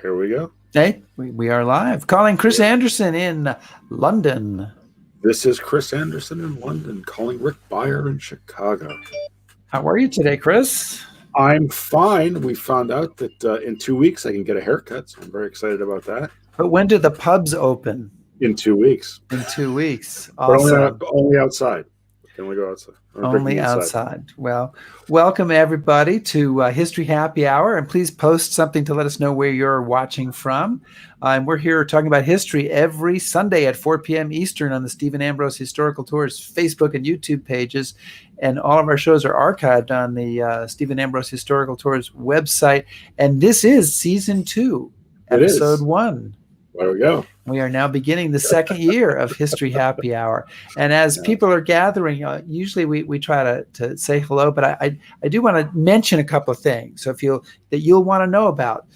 Here we go. Hey, we are live. Calling Chris Anderson in London. This is Chris Anderson in London, calling Rick Beyer in Chicago. How are you today, Chris? I'm fine. We found out that in 2 weeks I can get a haircut, so I'm very excited about that. But when do the pubs open? In 2 weeks. In 2 weeks. Awesome. But only outside. Can we go outside? Only outside. Well, welcome everybody to History Happy Hour, and please post something to let us know where you're watching from. And we're here talking about history every Sunday at 4 p.m. Eastern on the Stephen Ambrose Historical Tours Facebook and YouTube pages. And all of our shows are archived on the Stephen Ambrose Historical Tours website. And this is Season 2, Episode 1. There we go. We are now beginning the second year of History Happy Hour. And as people are gathering, usually we try to say hello, but I do want to mention a couple of things that you'll want to know about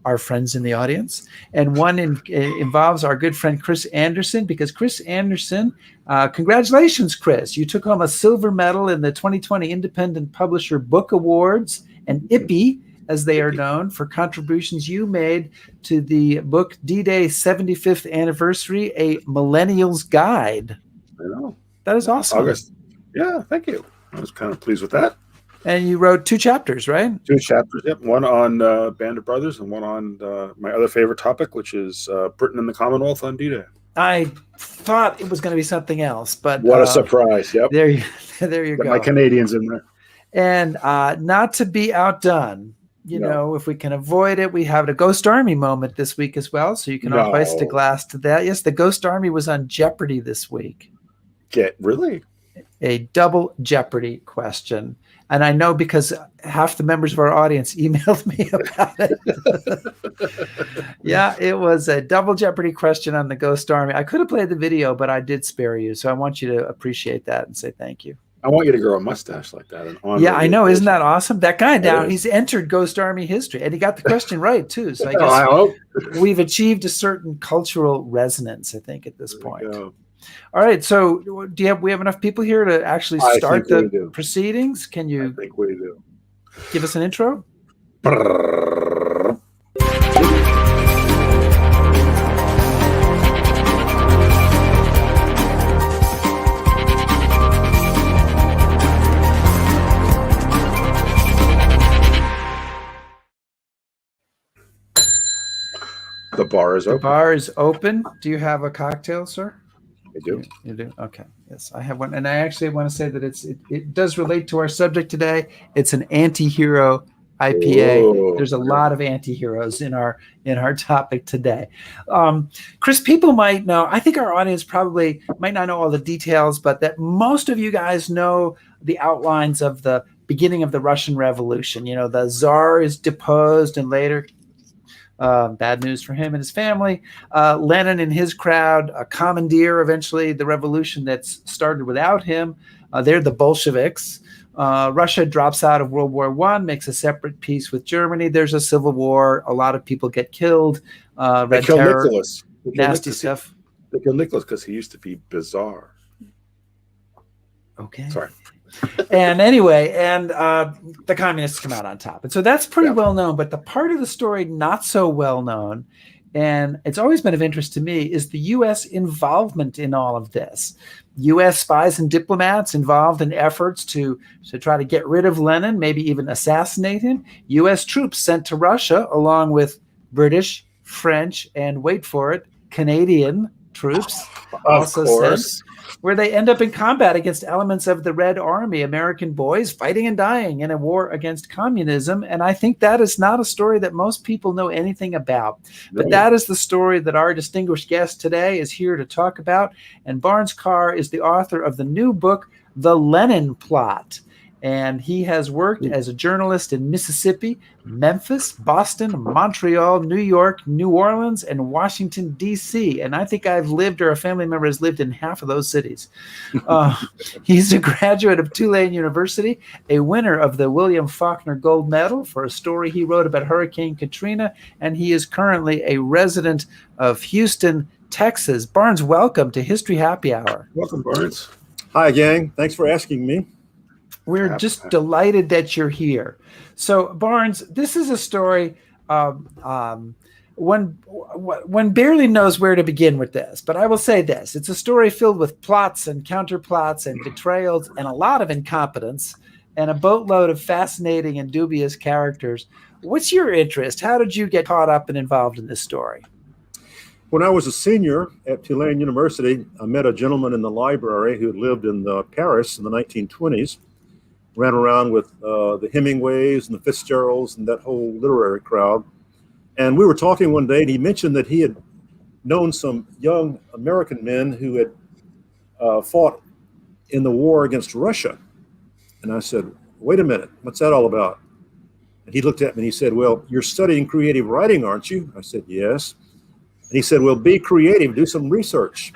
our friends in the audience. And one involves our good friend Chris Anderson, because Chris Anderson, congratulations, Chris. You took home a silver medal in the 2020 Independent Publisher Book Awards and IPPY, as they are known, for contributions you made to the book D-Day 75th Anniversary, A Millennial's Guide. I know. That is awesome. August. Yeah, thank you. I was kind of pleased with that. And you wrote 2 chapters, right? 2 chapters, yep. One on Band of Brothers and one on my other favorite topic, which is Britain and the Commonwealth on D-Day. I thought it was going to be something else, but what a surprise! Yep, there you go. My Canadians in there, and not to be outdone. You know, if we can avoid it, we have a Ghost Army moment this week as well. So you can all hoist a glass to that. Yes, the Ghost Army was on Jeopardy this week. Really? A double Jeopardy question. And I know because half the members of our audience emailed me about it. Yeah, it was a double Jeopardy question on the Ghost Army. I could have played the video, but I did spare you. So I want you to appreciate that and say thank you. I want you to grow a mustache like that. Yeah, I know. Isn't that awesome? That guy now, he's entered Ghost Army history, and he got the question right, too. So I guess I hope we've achieved a certain cultural resonance, I think, at this point. All right. So we have enough people here to actually start the proceedings? Can you I think we do. Give us an intro? The bar is open. The bar is open. Do you have a cocktail, sir? I do. You do? Okay. Yes, I have one. And I actually want to say that it does relate to our subject today. It's an anti-hero IPA. Whoa. There's a lot of anti-heroes in our topic today. Chris, people might know, I think our audience probably might not know all the details, but that most of you guys know the outlines of the beginning of the Russian Revolution. You know, the Tsar is deposed and later bad news for him and his family. Lenin and his crowd commandeer eventually the revolution that's started without him. They're the Bolsheviks. Russia drops out of World War I, makes a separate peace with Germany. There's a civil war. A lot of people get killed. Red Terror, Nicholas. Nasty stuff. They kill Nicholas because he used to be bizarre. Okay. Sorry. And anyway, the communists come out on top. And so that's pretty well known. But the part of the story not so well known, and it's always been of interest to me, is the U.S. involvement in all of this. U.S. spies and diplomats involved in efforts to try to get rid of Lenin, maybe even assassinate him. U.S. troops sent to Russia along with British, French, and wait for it, Canadian troops. Also sent, where they end up in combat against elements of the Red Army, American boys fighting and dying in a war against communism. And I think that is not a story that most people know anything about. But that is the story that our distinguished guest today is here to talk about. And Barnes Carr is the author of the new book, The Lenin Plot. And he has worked as a journalist in Mississippi, Memphis, Boston, Montreal, New York, New Orleans, and Washington, D.C. And I think I've lived, or a family member has lived in half of those cities. He's a graduate of Tulane University, a winner of the William Faulkner Gold Medal for a story he wrote about Hurricane Katrina, and he is currently a resident of Houston, Texas. Barnes, welcome to History Happy Hour. Welcome, Barnes. Hi, gang. Thanks for asking me. We're just delighted that you're here. So, Barnes, this is a story one barely knows where to begin with this, but I will say this. It's a story filled with plots and counterplots and betrayals and a lot of incompetence and a boatload of fascinating and dubious characters. What's your interest? How did you get caught up and involved in this story? When I was a senior at Tulane University, I met a gentleman in the library who had lived in Paris in the 1920s, ran around with the Hemingways and the Fitzgeralds and that whole literary crowd. And we were talking one day, and he mentioned that he had known some young American men who had fought in the war against Russia. And I said, wait a minute, what's that all about? And he looked at me and he said, well, you're studying creative writing, aren't you? I said, yes. And he said, well, be creative, do some research.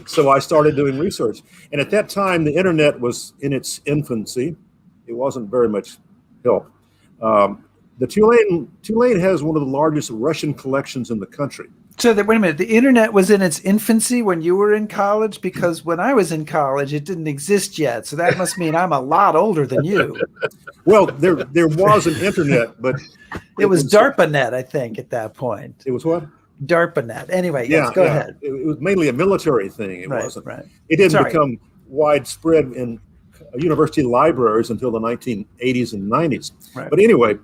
So I started doing research. And at that time, the internet was in its infancy. It wasn't very much help. The Tulane has one of the largest Russian collections in the country. So wait a minute, the internet was in its infancy when you were in college? Because when I was in college, it didn't exist yet. So that must mean I'm a lot older than you. Well, there was an internet, but it was DARPANet, I think, at that point. It was what? DARPANet. Anyway, yes, go ahead. It was mainly a military thing. It wasn't. Right. It didn't become widespread in university libraries until the 1980s and 90s. Right. But anyway,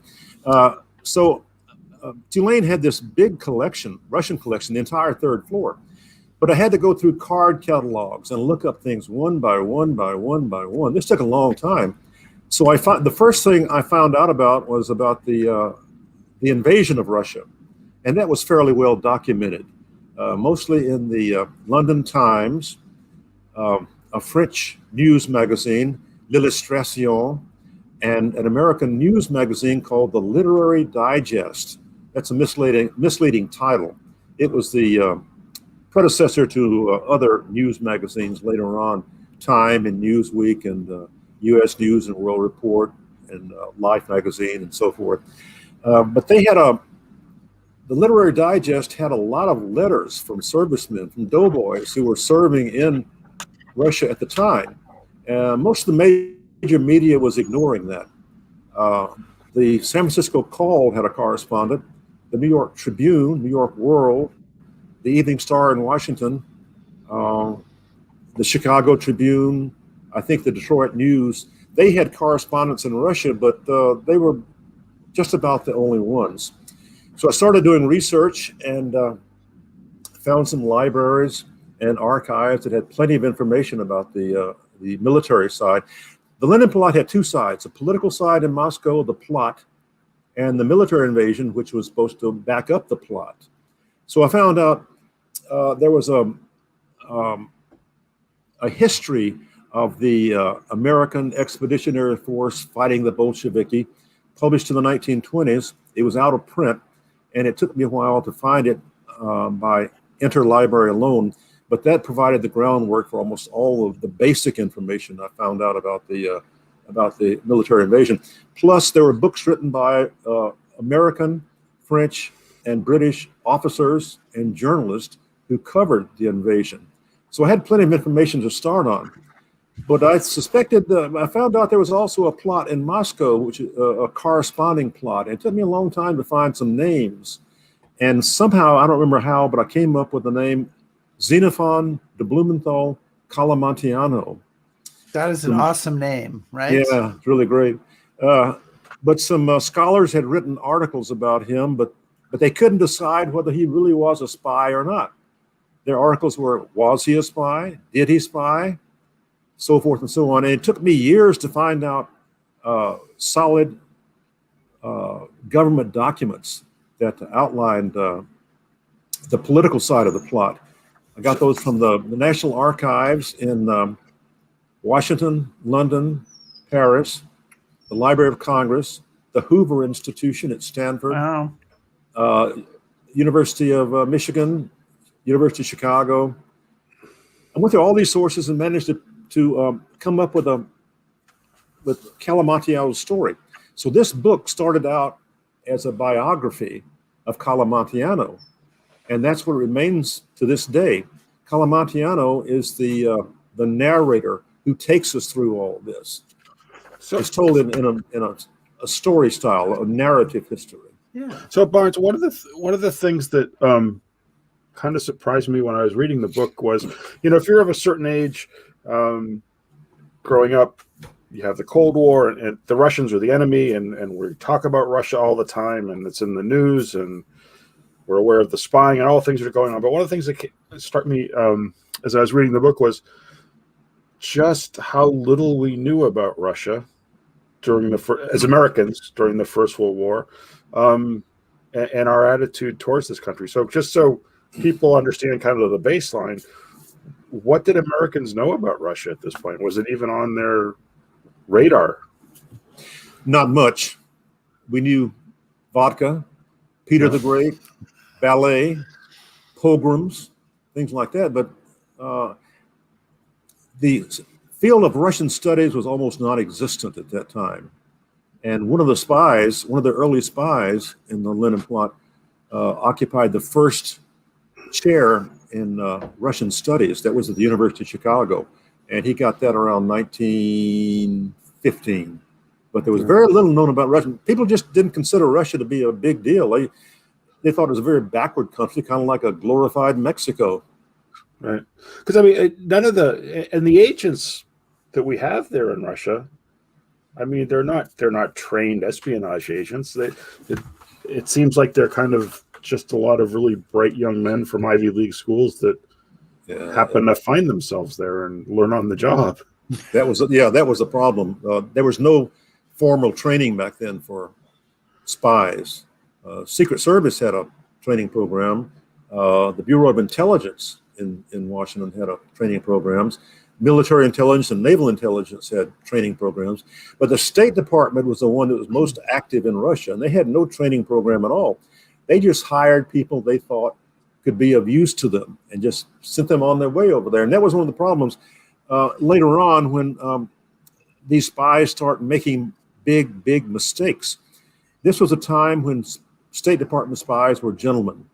Tulane had this big collection, Russian collection, the entire third floor. But I had to go through card catalogs and look up things one by one by one by one. This took a long time. So the first thing I found out about was about the invasion of Russia. And that was fairly well documented, mostly in the London Times, a French news magazine, L'Illustration, and an American news magazine called the Literary Digest. That's a misleading title. It was the predecessor to other news magazines later on, Time and Newsweek and U.S. News and World Report and Life magazine and so forth. But they had the Literary Digest had a lot of letters from servicemen, from doughboys who were serving in Russia at the time. Most of the major media was ignoring that. The San Francisco Call had a correspondent, the New York Tribune, New York World, the Evening Star in Washington, the Chicago Tribune, I think the Detroit News. They had correspondents in Russia, but they were just about the only ones. So I started doing research and found some libraries and archives that had plenty of information about the military side. The Lenin Plot had two sides, a political side in Moscow, the plot, and the military invasion, which was supposed to back up the plot. So I found out there was a history of the American Expeditionary Force fighting the Bolsheviki, published in the 1920s. It was out of print, and it took me a while to find it by interlibrary alone. But that provided the groundwork for almost all of the basic information I found out about the military invasion. Plus, there were books written by American, French, and British officers and journalists who covered the invasion. So I had plenty of information to start on. But I suspected, I found out there was also a plot in Moscow, which is a corresponding plot. It took me a long time to find some names. And somehow, I don't remember how, but I came up with the name Xenophon de Blumenthal Calamantiano. That is an awesome name, right? Yeah, it's really great. But some scholars had written articles about him, but they couldn't decide whether he really was a spy or not. Their articles were, was he a spy? Did he spy? So forth and so on. And it took me years to find out solid government documents that outlined the political side of the plot. I got those from the National Archives in Washington, London, Paris, the Library of Congress, the Hoover Institution at Stanford, wow. University of Michigan, University of Chicago. I went through all these sources and managed to come up with Calamantiano's story. So this book started out as a biography of Calamantiano, and that's what remains to this day. Calamantiano is the narrator who takes us through all of this. So it's told in a a story style, a narrative history. Yeah. So Barnes, one of the things that kind of surprised me when I was reading the book was, if you're of a certain age, growing up, you have the Cold War, and the Russians are the enemy, and we talk about Russia all the time, and it's in the news, and we're aware of the spying and all the things that are going on. But one of the things that struck me as I was reading the book was just how little we knew about Russia as Americans during the First World War, and our attitude towards this country. So just so people understand kind of the baseline, what did Americans know about Russia at this point? Was it even on their radar? Not much. We knew vodka, Peter the Great, ballet, pogroms, things like that. But the field of Russian studies was almost non-existent at that time. And one of the early spies in the Lenin Plot, occupied the first chair in Russian studies. That was at the University of Chicago. And he got that around 1915. But there was very little known about Russia. People just didn't consider Russia to be a big deal. They thought it was a very backward country, kind of like a glorified Mexico. Right. Because, none of the agents that we have there in Russia, they're not trained espionage agents. It seems like they're kind of just a lot of really bright young men from Ivy League schools that happen to find themselves there and learn on the job. That was a problem. There was no formal training back then for spies. Secret Service had a training program. The Bureau of Intelligence in Washington had training programs. Military intelligence and naval intelligence had training programs. But the State Department was the one that was most active in Russia, and they had no training program at all. They just hired people they thought could be of use to them and just sent them on their way over there. And that was one of the problems later on when these spies start making big mistakes. This was a time when State Department spies were gentlemen.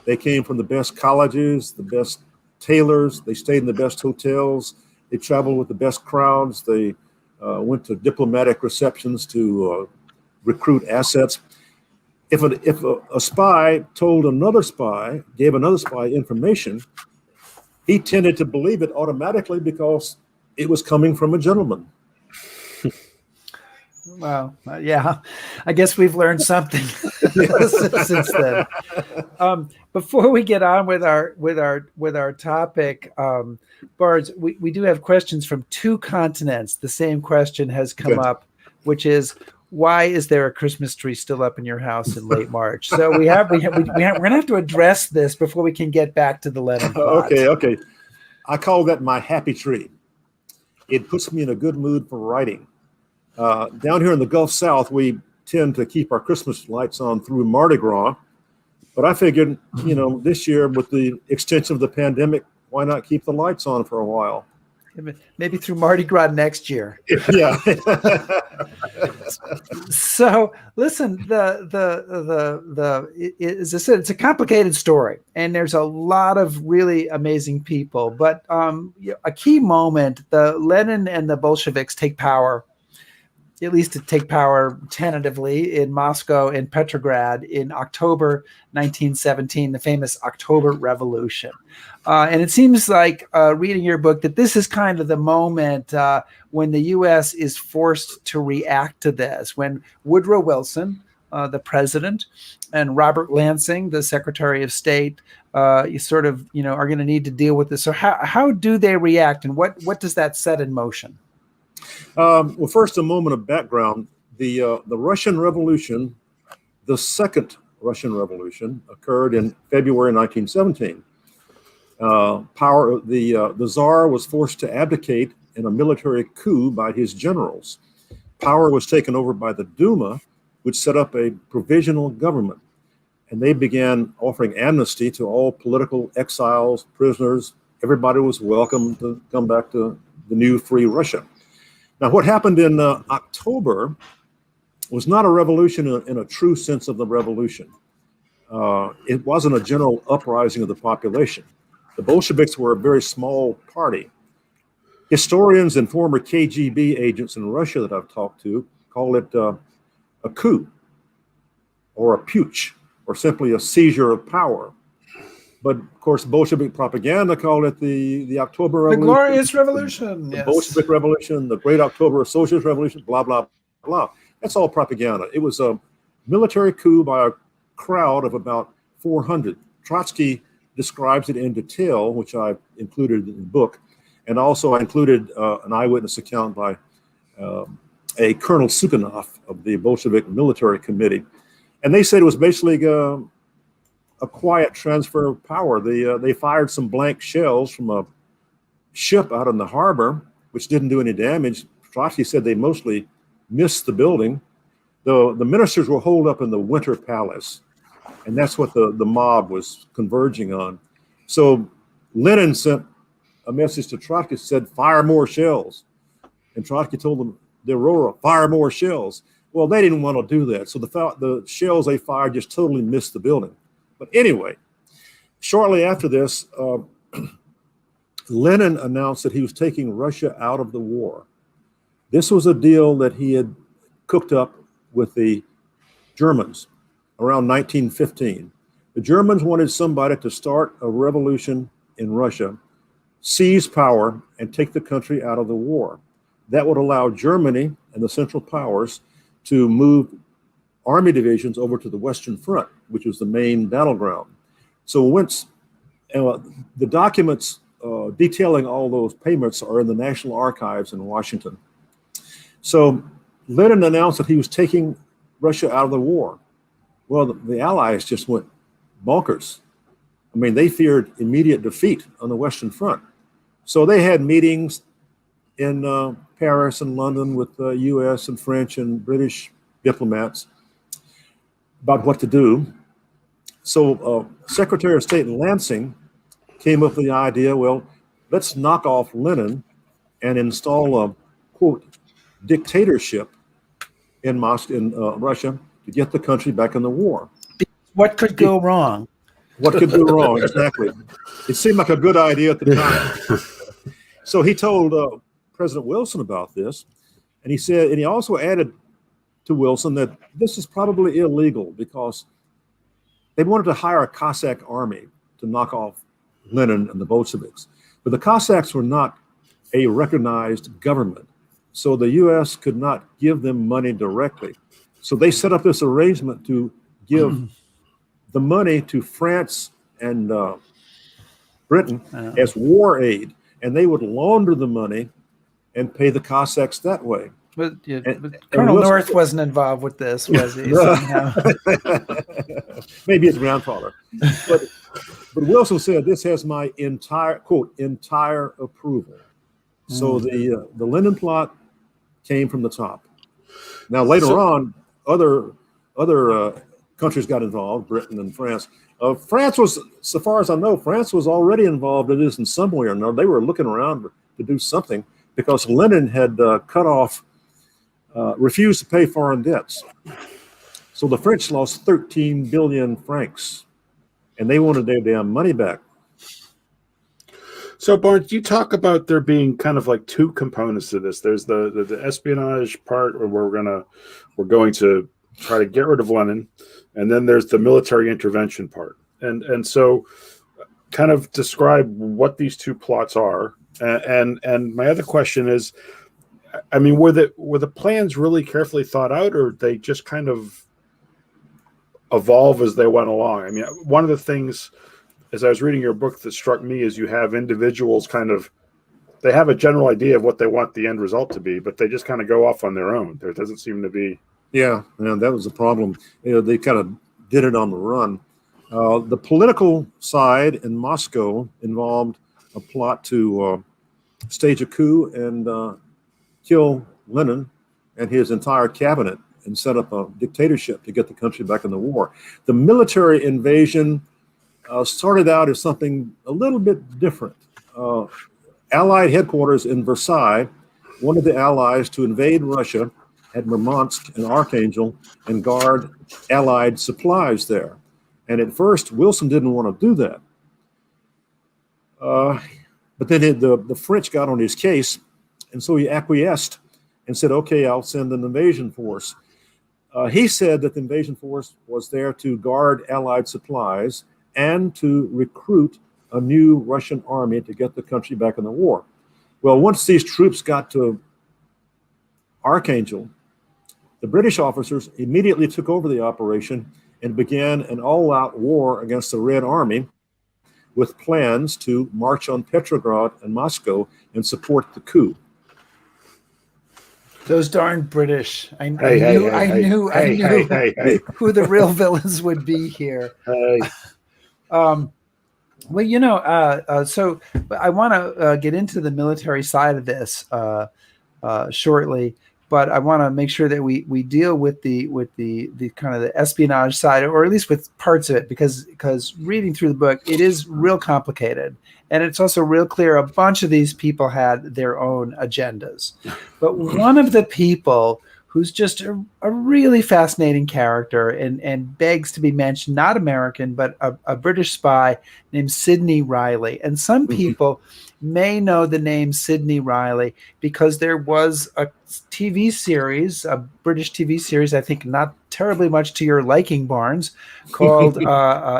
They came from the best colleges, the best tailors. They stayed in the best hotels. They traveled with the best crowds. They went to diplomatic receptions to recruit assets. If a spy told another spy, gave another spy information, he tended to believe it automatically because it was coming from a gentleman. Wow. Yeah, I guess we've learned something since then. Before we get on with our topic, Barnes, we do have questions from two continents. The same question has come up, which is, why is there a Christmas tree still up in your house in late March? So we're gonna have to address this before we can get back to the Lenin Plot. Okay. I call that my happy tree. It puts me in a good mood for writing. Down here in the Gulf South, we tend to keep our Christmas lights on through Mardi Gras. But I figured, this year with the extension of the pandemic, why not keep the lights on for a while? Maybe through Mardi Gras next year. Yeah. So listen, as I said, it's a complicated story, and there's a lot of really amazing people. But a key moment, the Lenin and the Bolsheviks take power, at least to take power tentatively, in Moscow and Petrograd in October 1917, the famous October Revolution. And it seems like, reading your book, that this is kind of the moment when the U.S. is forced to react to this, when Woodrow Wilson, the president, and Robert Lansing, the Secretary of State, you sort of, are going to need to deal with this. So how do they react, and what does that set in motion? Well, first, a moment of background. The Russian Revolution, the second Russian Revolution, occurred in February 1917. The Tsar was forced to abdicate in a military coup by his generals. Power was taken over by the Duma, which set up a provisional government. And they began offering amnesty to all political exiles, prisoners. Everybody was welcome to come back to the new free Russia. Now, what happened in October was not a revolution in a true sense of the revolution. It wasn't a general uprising of the population. The Bolsheviks were a very small party. Historians and former KGB agents in Russia that I've talked to call it a coup or a putsch or simply a seizure of power. But of course, Bolshevik propaganda called it the October The Revolution. glorious revolution. The Yes. Bolshevik Revolution, the Great October Socialist Revolution, blah, blah, blah. That's all propaganda. It was a military coup by a crowd of about 400. Trotsky describes it in detail, which I included in the book. And also I included an eyewitness account by a Colonel Sukhanov of the Bolshevik Military Committee. And they said it was basically a quiet transfer of power. They fired some blank shells from a ship out in the harbor, which didn't do any damage. Trotsky said they mostly missed the building. The ministers were holed up in the Winter Palace, and that's what the mob was converging on. So Lenin sent a message to Trotsky, said, fire more shells. And Trotsky told them, the Aurora, fire more shells. Well, they didn't want to do that. So the shells they fired just totally missed the building. But anyway, shortly after this, Lenin announced that he was taking Russia out of the war. This was a deal that he had cooked up with the Germans around 1915. The Germans wanted somebody to start a revolution in Russia, seize power, and take the country out of the war. That would allow Germany and the Central Powers to move army divisions over to the Western Front, which was the main battleground. So once the documents detailing all those payments are in the National Archives in Washington. So Lenin announced that he was taking Russia out of the war. Well, the Allies just went bonkers. I mean, they feared immediate defeat on the Western Front. So they had meetings in Paris and London with US and French and British diplomats about what to do. So Secretary of State Lansing came up with the idea, well, let's knock off Lenin and install a, quote, dictatorship in Russia to get the country back in the war. What could go wrong? What could go wrong, exactly. It seemed like a good idea at the time. So he told President Wilson about this, and he said, and he also added to Wilson that this is probably illegal because they wanted to hire a Cossack army to knock off Lenin and the Bolsheviks. But the Cossacks were not a recognized government, so the U.S. could not give them money directly. So they set up this arrangement to give the money to France and Britain as war aid, and they would launder the money and pay the Cossacks that way. But Colonel North wasn't involved with this, was he? Maybe his grandfather. But Wilson said this has my entire, quote, entire approval. So the Lenin Plot came from the top. Now later on, other countries got involved, Britain and France. France was, so far as I know, France was already involved in this in some way or another. They were looking around to do something because Lenin had refused to pay foreign debts. So the French lost 13 billion francs, and they wanted their damn money back. So, Barnes, you talk about there being kind of like two components to this. There's the espionage part, where we're going to try to get rid of Lenin, and then there's the military intervention part. And so, kind of describe what these two plots are. And my other question is, I mean, were the plans really carefully thought out, or they just kind of evolve as they went along? I mean, one of the things, as I was reading your book, that struck me is you have individuals they have a general idea of what they want the end result to be, but they just kind of go off on their own. There doesn't seem to be. Yeah, that was the problem. They kind of did it on the run. The political side in Moscow involved a plot to stage a coup and kill Lenin and his entire cabinet and set up a dictatorship to get the country back in the war. The military invasion started out as something a little bit different. Allied headquarters in Versailles wanted the Allies to invade Russia at Murmansk and Archangel and guard Allied supplies there. And at first, Wilson didn't want to do that. But then the French got on his case, and so he acquiesced and said, okay, I'll send an invasion force. He said that the invasion force was there to guard Allied supplies and to recruit a new Russian army to get the country back in the war. Well, once these troops got to Archangel, the British officers immediately took over the operation and began an all-out war against the Red Army with plans to march on Petrograd and Moscow and support the coup. Those darn British. I knew who the real villains would be here. Well, so I want to get into the military side of this shortly, but I want to make sure that we deal with the kind of the espionage side, or at least with parts of it, because reading through the book, it is real complicated. And it's also real clear a bunch of these people had their own agendas. But one of the people who's just a really fascinating character and begs to be mentioned, not American, but a British spy named Sidney Riley. And some people may know the name Sidney Riley because there was a TV series, a British TV series, I think not terribly much to your liking, Barnes, called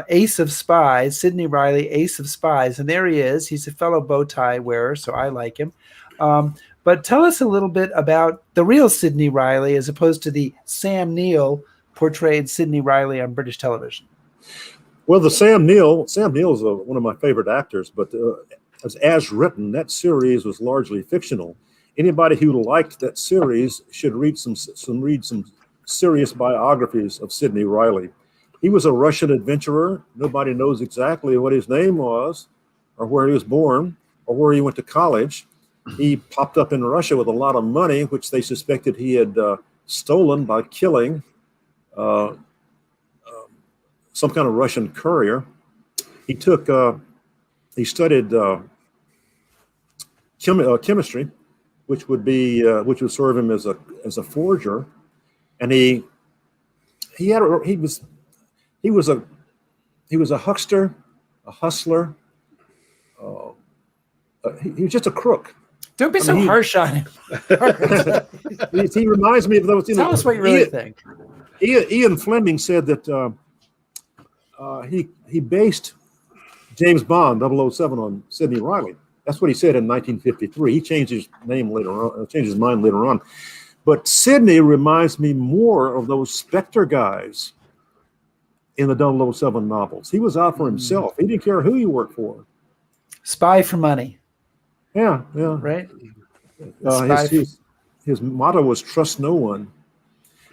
Ace of Spies, Sidney Riley, Ace of Spies. And there he is. He's a fellow bow tie wearer, so I like him. But tell us a little bit about the real Sidney Riley as opposed to the Sam Neill portrayed Sidney Riley on British television. Well, the Sam Neill is one of my favorite actors, but as written, that series was largely fictional. Anybody who liked that series should read some serious biographies of Sidney Riley. He was a Russian adventurer. Nobody knows exactly what his name was, or where he was born, or where he went to college. He popped up in Russia with a lot of money, which they suspected he had stolen by killing some kind of Russian courier. He studied chemistry, which would serve him as a forger, and he was a huckster, a hustler. He was just a crook. Don't be so harsh on him. He reminds me of those. Tell us what you really think. Ian Fleming said that he based James Bond 007 on Sidney Riley. That's what he said in 1953. He changed his mind later on. But Sidney reminds me more of those Spectre guys in the 007 novels. He was out for himself. He didn't care who he worked for. Spy for money. Yeah. Right? His motto was trust no one.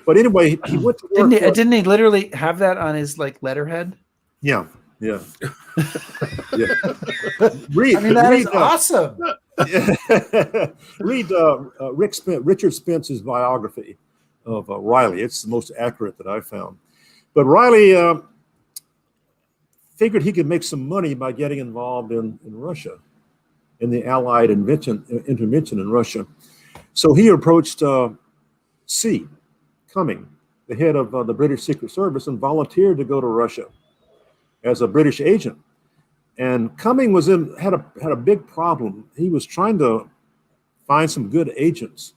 But anyway, he went to work. Didn't he literally have that on his letterhead? Yeah. Yeah. That is awesome. Read Richard Spence's biography of Riley. It's the most accurate that I've found. But Riley figured he could make some money by getting involved in Russia, in the Allied intervention in Russia. So he approached Cumming, the head of the British Secret Service, and volunteered to go to Russia as a British agent. And Cumming had a big problem. He was trying to find some good agents,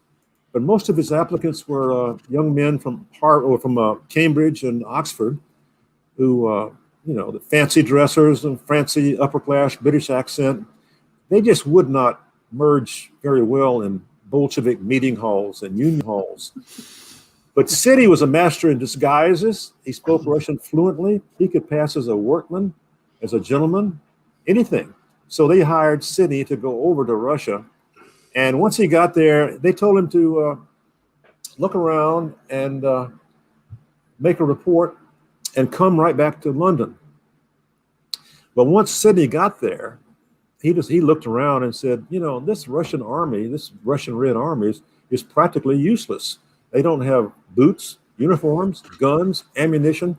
but most of his applicants were young men from Cambridge and Oxford, who the fancy dressers and fancy upper class British accent. They just would not merge very well in Bolshevik meeting halls and union halls. But Sidney was a master in disguises. He spoke Russian fluently. He could pass as a workman, as a gentleman, anything. So they hired Sidney to go over to Russia. And once he got there, they told him to look around and make a report and come right back to London. But once Sidney got there, he looked around and said, this Russian army, this Russian Red Army is practically useless. They don't have boots, uniforms, guns, ammunition,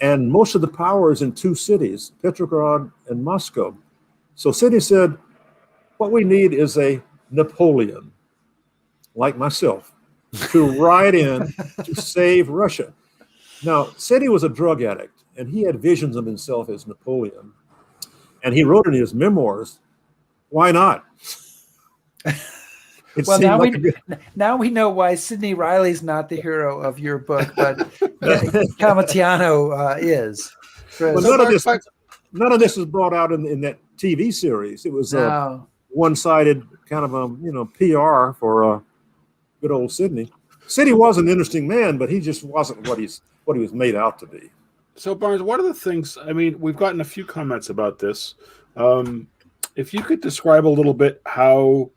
and most of the power is in two cities, Petrograd and Moscow. So Sidney said, what we need is a Napoleon, like myself, to ride in to save Russia. Now, Sidney was a drug addict, and he had visions of himself as Napoleon. And he wrote in his memoirs, why not? It Well, seemed like a good. now we know why Sidney Riley's not the hero of your book, but Calmetiano is. Well, So none of this was brought out in that TV series. It was No. one-sided kind of PR for good old Sidney. Sidney was an interesting man, but he just wasn't what he was made out to be. So Barnes, one of the things, I mean, we've gotten a few comments about this. If you could describe a little bit who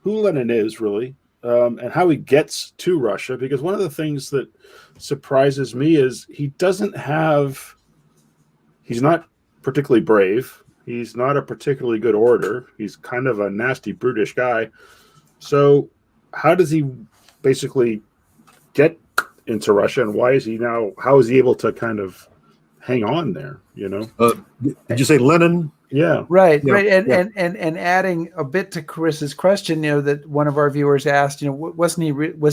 Lenin is really, and how he gets to Russia, because one of the things that surprises me is he's not particularly brave. He's not a particularly good orator. He's kind of a nasty, brutish guy. So how does he basically get into Russia, and how is he able to kind of hang on there, Did you say Lenin? Yeah. Right. Yeah. And adding a bit to Chris's question, that one of our viewers asked, was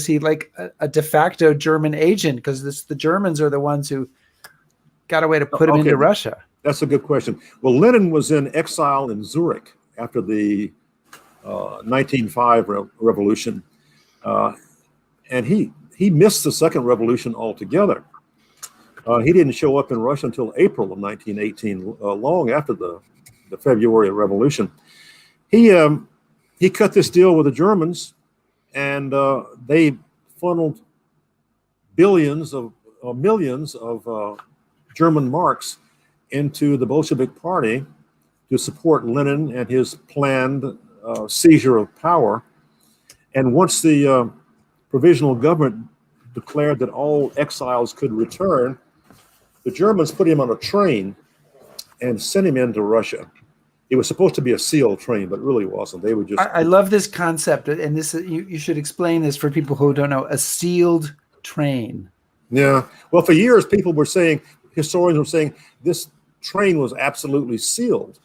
he like a de facto German agent? Because the Germans are the ones who got a way to put him into Russia. That's a good question. Well, Lenin was in exile in Zurich after the 1905 revolution, and he missed the second revolution altogether. He didn't show up in Russia until April of 1918, long after the February Revolution. He cut this deal with the Germans, and they funneled millions of German marks into the Bolshevik Party to support Lenin and his planned seizure of power. And once the provisional government declared that all exiles could return, the Germans put him on a train and sent him into Russia. It was supposed to be a sealed train, but it really wasn't. They were just. I love this concept, and this you should explain this for people who don't know. A sealed train. Yeah. Well, for years, historians were saying this train was absolutely sealed.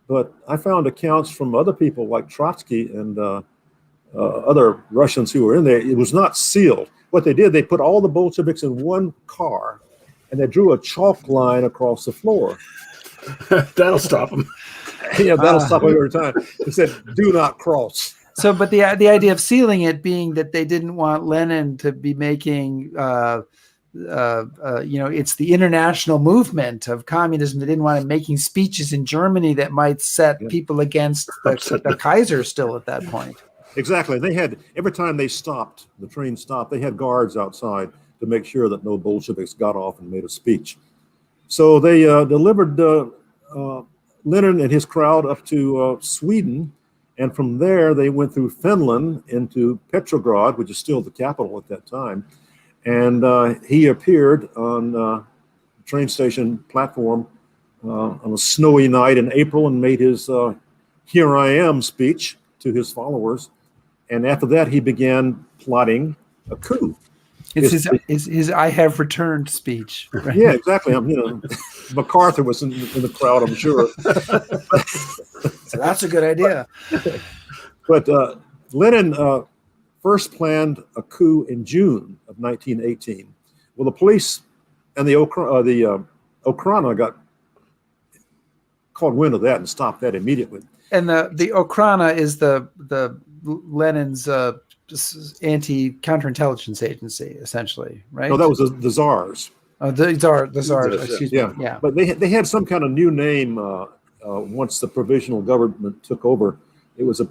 But I found accounts from other people like Trotsky and other Russians who were in there. It was not sealed. What they did, they put all the Bolsheviks in one car, and they drew a chalk line across the floor. That'll stop them. Yeah, that'll stop them every time. It said, "Do not cross." So, but the idea of sealing it being that they didn't want Lenin to be making, it's the international movement of communism. They didn't want him making speeches in Germany that might set people against the Kaiser still at that point. Exactly. They had, every time the train stopped, they had guards outside to make sure that no Bolsheviks got off and made a speech. So they delivered Lenin and his crowd up to Sweden. And from there, they went through Finland into Petrograd, which is still the capital at that time. And he appeared on the train station platform on a snowy night in April and made his "Here I Am" speech to his followers. And after that, he began plotting a coup. It's his "I have returned" speech. Right? Yeah, exactly. MacArthur was in the crowd, I'm sure. So that's a good idea. But Lenin first planned a coup in June of 1918. Well, the police and the Okhrana got caught wind of that and stopped that immediately. And the Okhrana is the Lenin's anti-counterintelligence agency, essentially, right? No, that was the Tsars. The Tsars. Excuse me. Yeah. But they had some kind of new name once the provisional government took over. It was a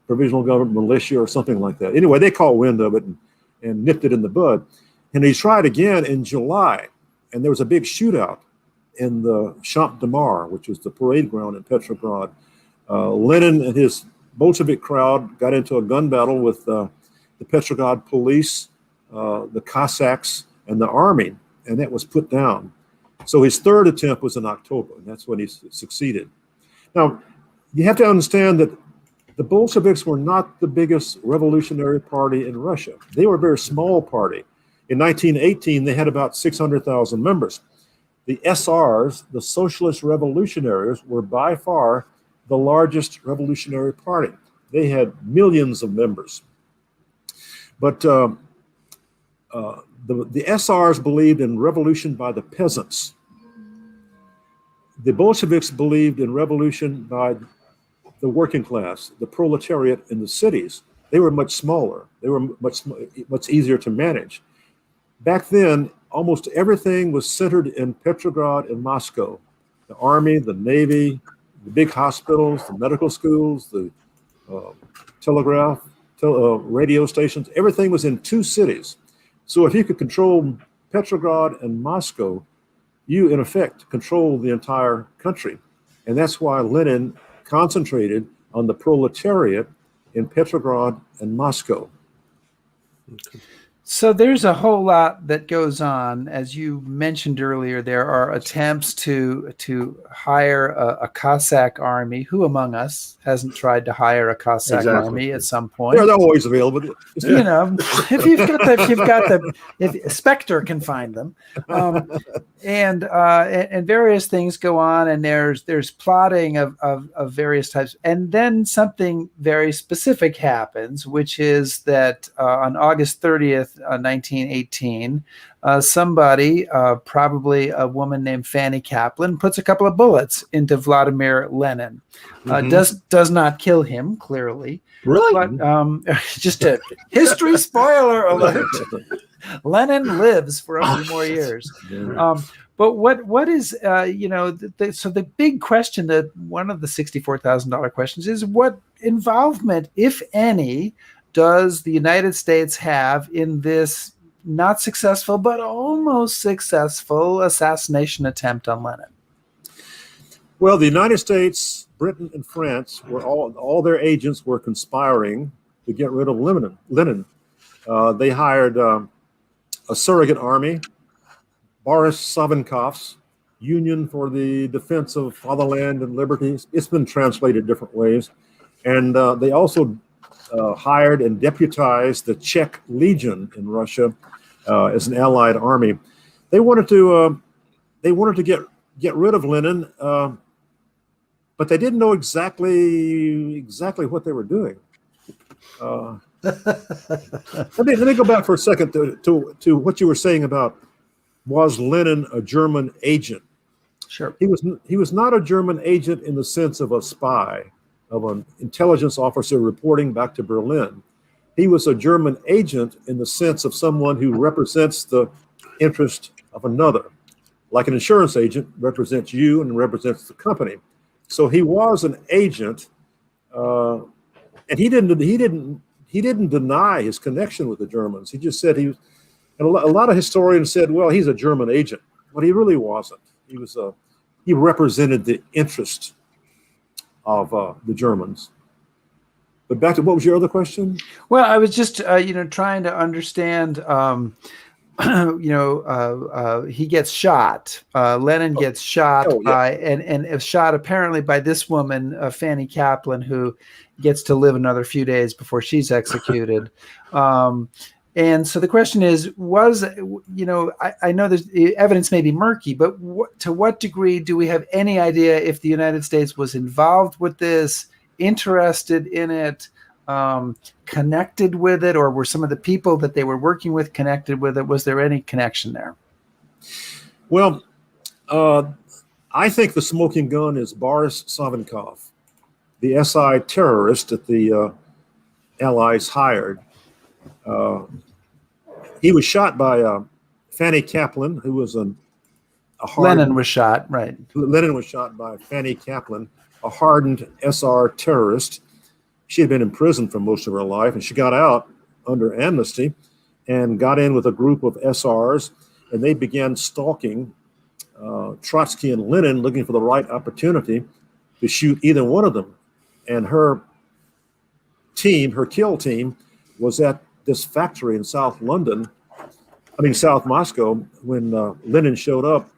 provisional government militia or something like that. Anyway, they caught wind of it and nipped it in the bud. And he tried again in July, and there was a big shootout in the Champ de Mars, which was the parade ground in Petrograd. Lenin and his Bolshevik crowd got into a gun battle with the Petrograd police, the Cossacks, and the army, and that was put down. So his third attempt was in October, and that's when he succeeded. Now, you have to understand that the Bolsheviks were not the biggest revolutionary party in Russia. They were a very small party. In 1918, they had about 600,000 members. The SRs, the Socialist Revolutionaries, were by far the largest revolutionary party. They had millions of members. But the SRs believed in revolution by the peasants. The Bolsheviks believed in revolution by the working class, the proletariat in the cities. They were much smaller. They were much easier to manage. Back then, almost everything was centered in Petrograd and Moscow. The army, the navy, the big hospitals, the medical schools, the telegraph, radio stations, everything was in two cities. So if you could control Petrograd and Moscow, you in effect control the entire country. And that's why Lenin concentrated on the proletariat in Petrograd and Moscow. Okay. So there's a whole lot that goes on. As you mentioned earlier, there are attempts to hire a Cossack army. Who among us hasn't tried to hire a Cossack army at some point? They're always available. You know, if Spectre can find them, and various things go on, and there's plotting of various types, and then something very specific happens, which is that on August 30th. 1918, somebody, probably a woman named Fanny Kaplan, puts a couple of bullets into Vladimir Lenin. Does not kill him, clearly. Really? But just a history spoiler alert. Lenin lives for a few more years. But what is, so the big question, that one of the $64,000 questions is, what involvement, if any, does the United States have in this not successful but almost successful assassination attempt on Lenin? Well, the United States, Britain, and France were all their agents were conspiring to get rid of Lenin. They hired a surrogate army, Boris Savinkov's Union for the Defense of Fatherland and Liberty. It's been translated different ways, and they also hired and deputized the Czech Legion in Russia as an allied army. They wanted to get rid of Lenin, but they didn't know exactly what they were doing. Let me go back for a second to what you were saying about, was Lenin a German agent? Sure. He was not a German agent in the sense of a spy, of an intelligence officer reporting back to Berlin. He was a German agent in the sense of someone who represents the interest of another, like an insurance agent represents you and represents the company. So he was an agent, and he didn't deny his connection with the Germans. He just said he was. And a lot of historians said, well, he's a German agent, but he really wasn't. He represented the interest of the Germans. But back to, what was your other question? Well, I was just trying to understand. He gets shot. Lenin gets shot and is shot apparently by this woman, Fanny Kaplan, who gets to live another few days before she's executed. And so the question is, I know the evidence may be murky, but to what degree do we have any idea if the United States was involved with this, interested in it, connected with it, or were some of the people that they were working with connected with it? Was there any connection there? Well, I think the smoking gun is Boris Savinkov, the SI terrorist that the Allies hired. He was shot by Fanny Kaplan, who was a hardened... Lenin was shot, right. Lenin was shot by Fanny Kaplan, a hardened SR terrorist. She had been in prison for most of her life, and she got out under amnesty and got in with a group of SRs, and they began stalking Trotsky and Lenin, looking for the right opportunity to shoot either one of them. And her team, her kill team, was at this factory in South Moscow, when Lenin showed up,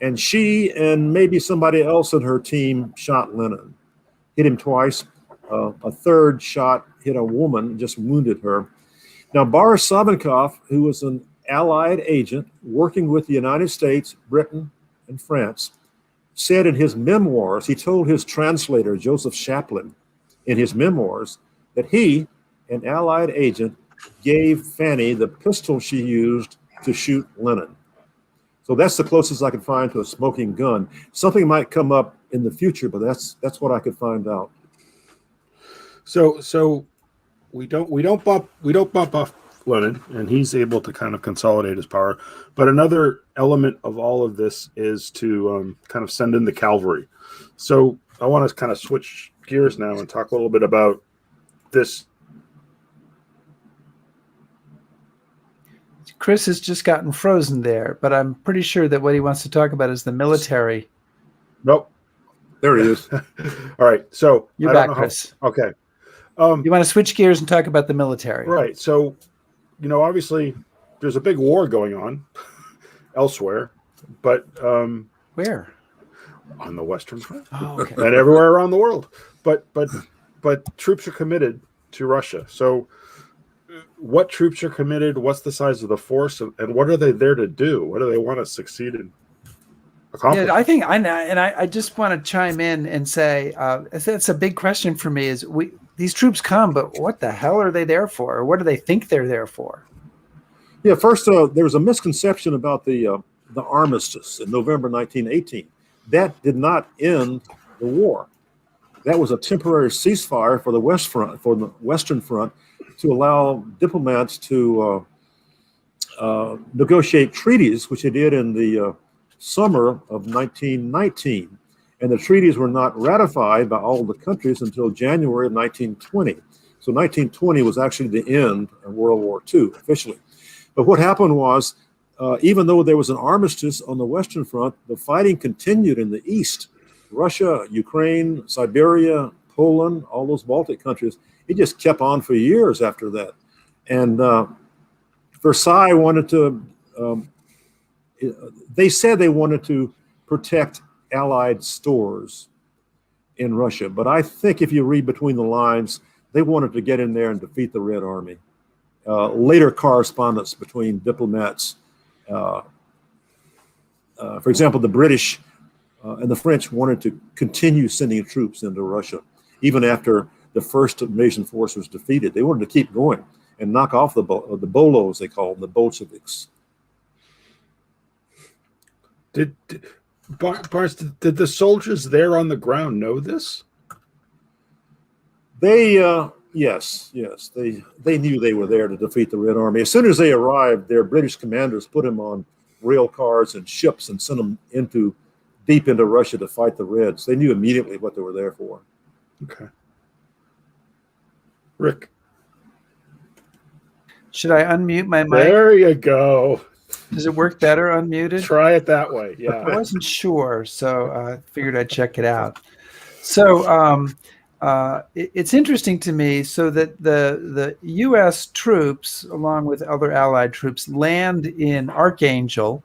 and she and maybe somebody else in her team shot Lenin, hit him twice. A third shot hit a woman, just wounded her. Now, Boris Savinkov, who was an Allied agent working with the United States, Britain, and France, said in his memoirs, he told his translator, Joseph Chaplin, in his memoirs, that he, an Allied agent, gave Fanny the pistol she used to shoot Lenin. So that's the closest I could find to a smoking gun. Something might come up in the future, but that's what I could find out. So we don't bump off Lenin, and he's able to kind of consolidate his power. But another element of all of this is to kind of send in the cavalry. So I want to kind of switch gears now and talk a little bit about this. Chris has just gotten frozen there, but I'm pretty sure that what he wants to talk about is the military. Nope. There he is. All right. So You're I don't back, know Chris. Okay. You want to switch gears and talk about the military. Right. So, obviously there's a big war going on elsewhere, but Where? on the Western Front Oh, okay. and everywhere around the world. But troops are committed to Russia. So what troops are committed? What's the size of the force? And what are they there to do? What do they want to succeed in accomplishing? Yeah, I think I just want to chime in and say that's a big question for me. Is these troops come, but what the hell are they there for? Or what do they think they're there for? Yeah, first, there was a misconception about the armistice in November 1918. That did not end the war. That was a temporary ceasefire for the Western Front, to allow diplomats to negotiate treaties, which they did in the summer of 1919. And the treaties were not ratified by all the countries until January of 1920. So 1920 was actually the end of World War II officially. But what happened was, even though there was an armistice on the Western Front, the fighting continued in the East. Russia, Ukraine, Siberia, Poland, all those Baltic countries, it just kept on for years after that. And Versailles wanted to, they said they wanted to protect Allied stores in Russia. But I think if you read between the lines, they wanted to get in there and defeat the Red Army. Later correspondence between diplomats, for example, the British and the French wanted to continue sending troops into Russia, even after the first invasion force was defeated. They wanted to keep going and knock off the Bolos, they call them, the Bolsheviks. Barnes, did the soldiers there on the ground know this? They, yes, they knew they were there to defeat the Red Army. As soon as they arrived, their British commanders put them on rail cars and ships and sent them deep into Russia to fight the Reds. They knew immediately what they were there for. Okay. Rick. Should I unmute my mic? There you go. Does it work better unmuted? Try it that way. Yeah. I wasn't sure, so I figured I'd check it out. So it's interesting to me. So that the U.S. troops, along with other Allied troops, land in Archangel,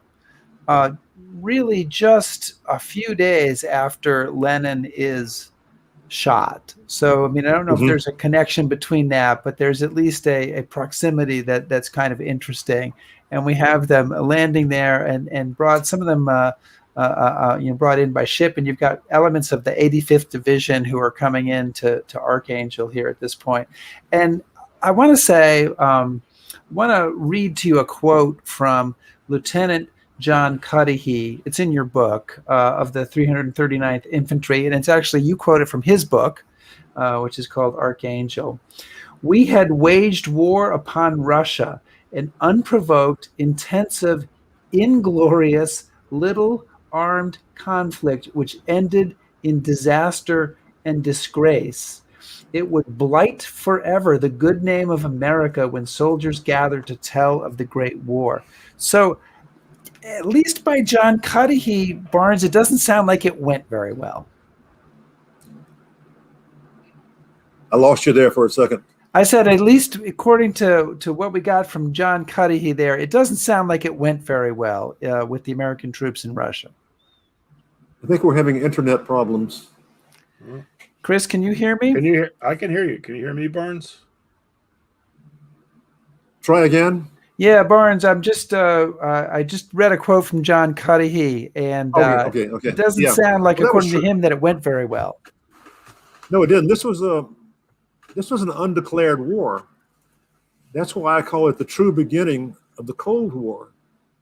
really just a few days after Lenin is shot. So, I mean, I don't know if there's a connection between that, but there's at least a proximity that's kind of interesting. And we have them landing there and brought some of them, brought in by ship. And you've got elements of the 85th Division who are coming in to Archangel here at this point. And I want to say, want to read to you a quote from Lieutenant John Cudahy. It's in your book, of the 339th Infantry. And it's actually, you quote it from his book, which is called Archangel. "We had waged war upon Russia, an unprovoked, intensive, inglorious, little armed conflict which ended in disaster and disgrace. It would blight forever the good name of America when soldiers gathered to tell of the Great War." So, at least by John Cudahy, Barnes, it doesn't sound like it went very well. I lost you there for a second. I said, at least according to what we got from John Cudahy there, it doesn't sound like it went very well with the American troops in Russia. I think we're having internet problems. Chris, can you hear me? I can hear you. Can you hear me, Barnes? Try again. Yeah, Barnes, I just read a quote from John Cudahy, and okay. It doesn't sound like, according to him, that it went very well. No, it didn't. This was an undeclared war. That's why I call it the true beginning of the Cold War.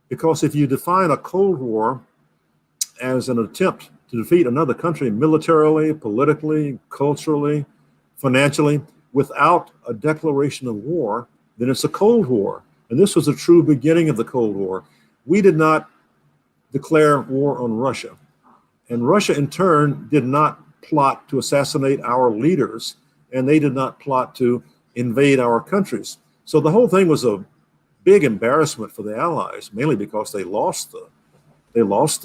Because if you define a Cold War as an attempt to defeat another country militarily, politically, culturally, financially, without a declaration of war, then it's a Cold War. And this was a true beginning of the Cold War. We did not declare war on Russia. And Russia, in turn, did not plot to assassinate our leaders, and they did not plot to invade our countries. So the whole thing was a big embarrassment for the Allies, mainly because they lost the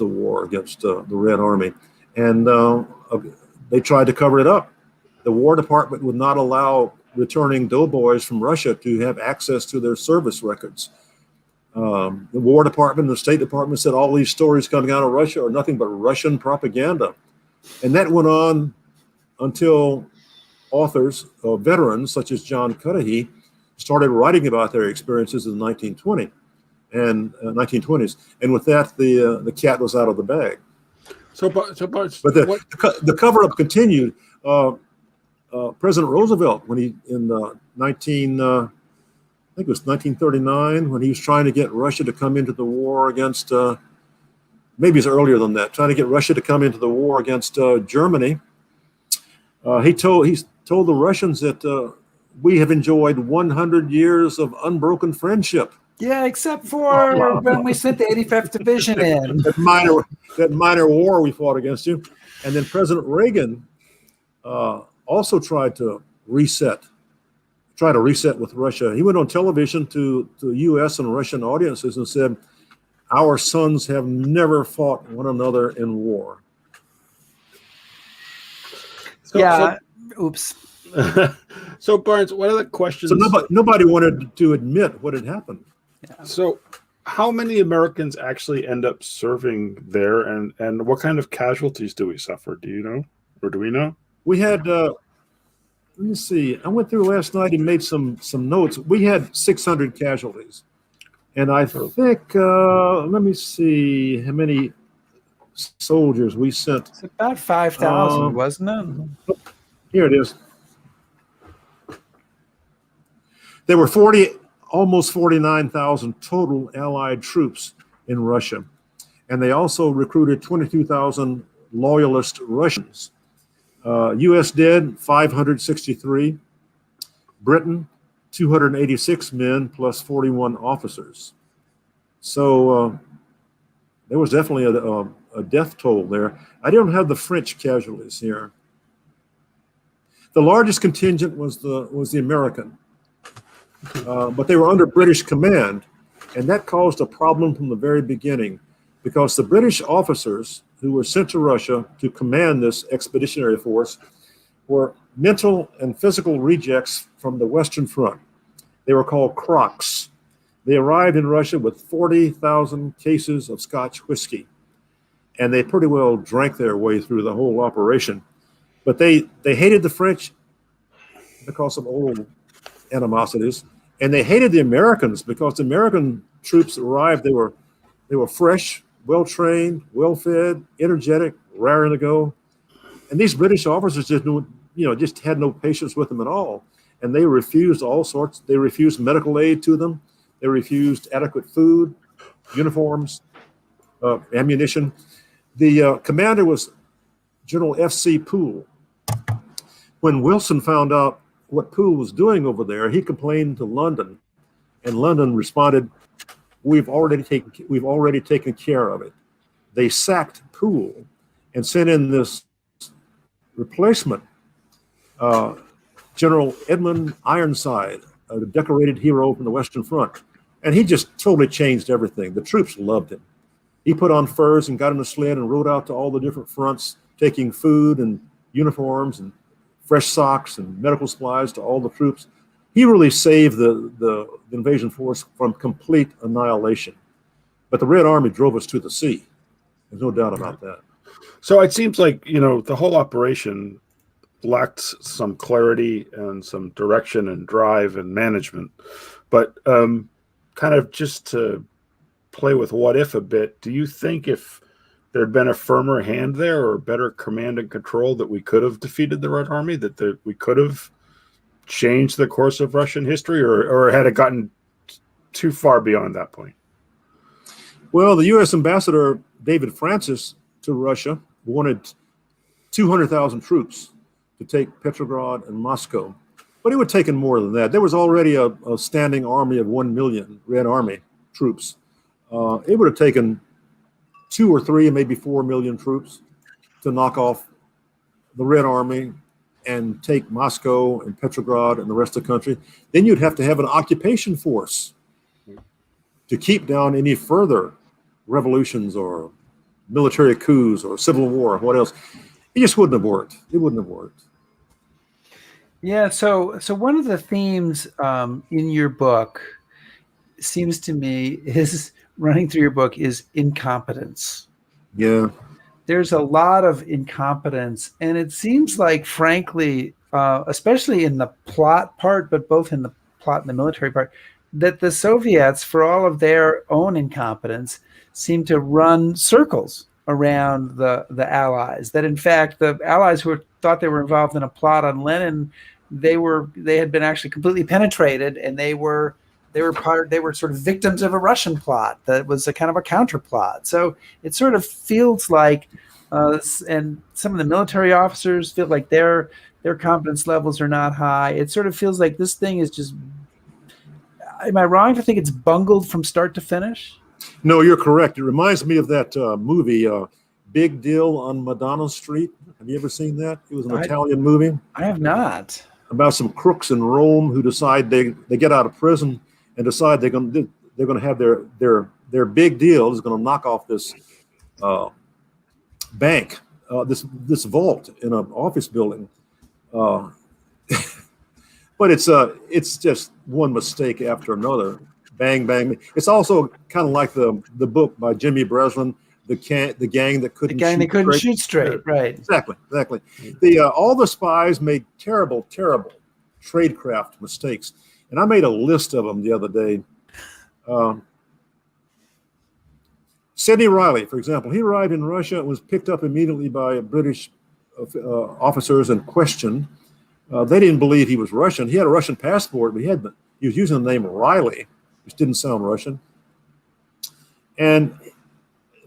war against the Red Army, and they tried to cover it up. The War Department would not allow returning doughboys from Russia to have access to their service records. The War Department and the State Department said all these stories coming out of Russia are nothing but Russian propaganda. And that went on until authors, veterans such as John Cudahy, started writing about their experiences in the 1920s. And with that, the cat was out of the bag. But the cover-up continued. President Roosevelt, when he in I think it was 1939, when he was trying to get Russia to come into the war against, maybe it's earlier than that, trying to get Russia to come into the war against Germany. He told the Russians that we have enjoyed 100 years of unbroken friendship. Yeah, except for when we sent the 85th Division in. that minor war we fought against you. And then President Reagan also tried to reset with Russia. He went on television to U.S. and Russian audiences and said, "Our sons have never fought one another in war." Oops. So Barnes, one of the questions. So nobody wanted to admit what had happened. Yeah. So, how many Americans actually end up serving there, and what kind of casualties do we suffer? Do you know, or do we know? We had. Let me see. I went through last night and made some notes. We had 600 casualties, and I think let me see how many soldiers we sent. It's about 5,000, wasn't it? Here it is. There were almost 49,000 total Allied troops in Russia, and they also recruited 22,000 loyalist Russians. U.S. dead, 563. Britain, 286 men plus 41 officers. So there was definitely a death toll there. I don't have the French casualties here. The largest contingent was the American, but they were under British command, and that caused a problem from the very beginning, because the British officers who were sent to Russia to command this expeditionary force were mental and physical rejects from the Western Front. They were called crocs. They arrived in Russia with 40,000 cases of Scotch whiskey, and they pretty well drank their way through the whole operation. But they hated the French because of old animosities, and they hated the Americans because the American troops arrived. They were fresh, well-trained, well-fed, energetic, raring to go. And these British officers just had no patience with them at all. And they refused all sorts. They refused medical aid to them. They refused adequate food, uniforms, ammunition. The commander was General F.C. Poole. When Wilson found out what Poole was doing over there, he complained to London, and London responded, We've already taken care of it. They sacked Poole and sent in this replacement, General Edmund Ironside, a decorated hero from the Western Front. And he just totally changed everything. The troops loved him. He put on furs and got in a sled and rode out to all the different fronts, taking food and uniforms and fresh socks and medical supplies to all the troops. He really saved the invasion force from complete annihilation. But the Red Army drove us to the sea. There's no doubt about that. So it seems like, the whole operation lacked some clarity and some direction and drive and management. But kind of just to play with what if a bit, do you think if there'd been a firmer hand there or better command and control that we could have defeated the Red Army, that we could have changed the course of Russian history, or had it gotten too far beyond that point? Well, the U.S. ambassador, David Francis, to Russia wanted 200,000 troops to take Petrograd and Moscow. But it would have taken more than that. There was already a standing army of 1 million Red Army troops. It would have taken 2 or 3, maybe 4 million troops to knock off the Red Army and take Moscow and Petrograd and the rest of the country. Then you'd have to have an occupation force to keep down any further revolutions or military coups or civil war or what else. It just wouldn't have worked. It wouldn't have worked. Yeah. So one of the themes in your book seems to me is running through your book is incompetence. Yeah. There's a lot of incompetence, and it seems like, frankly, especially in the plot part, but both in the plot and the military part, that the Soviets, for all of their own incompetence, seem to run circles around the Allies. That, in fact, the Allies who thought they were involved in a plot on Lenin, they had been actually completely penetrated, and they were sort of victims of a Russian plot that was a kind of a counter plot. So it sort of feels like, and some of the military officers feel like their competence levels are not high. It sort of feels like this thing is just, am I wrong to think it's bungled from start to finish? No, you're correct. It reminds me of that movie, Big Deal on Madonna Street. Have you ever seen that? It was an Italian movie. I have not. About some crooks in Rome who decide they get out of prison and decide they're going to have their big deal is going to knock off this bank, this vault in an office building. But it's just one mistake after another. Bang, bang. It's also kind of like the book by Jimmy Breslin, the gang that couldn't shoot straight. Right. Exactly. All the spies made terrible tradecraft mistakes. And I made a list of them the other day. Sidney Riley, for example, he arrived in Russia and was picked up immediately by British officers and questioned. They didn't believe he was Russian. He had a Russian passport, but he was using the name Riley, which didn't sound Russian. And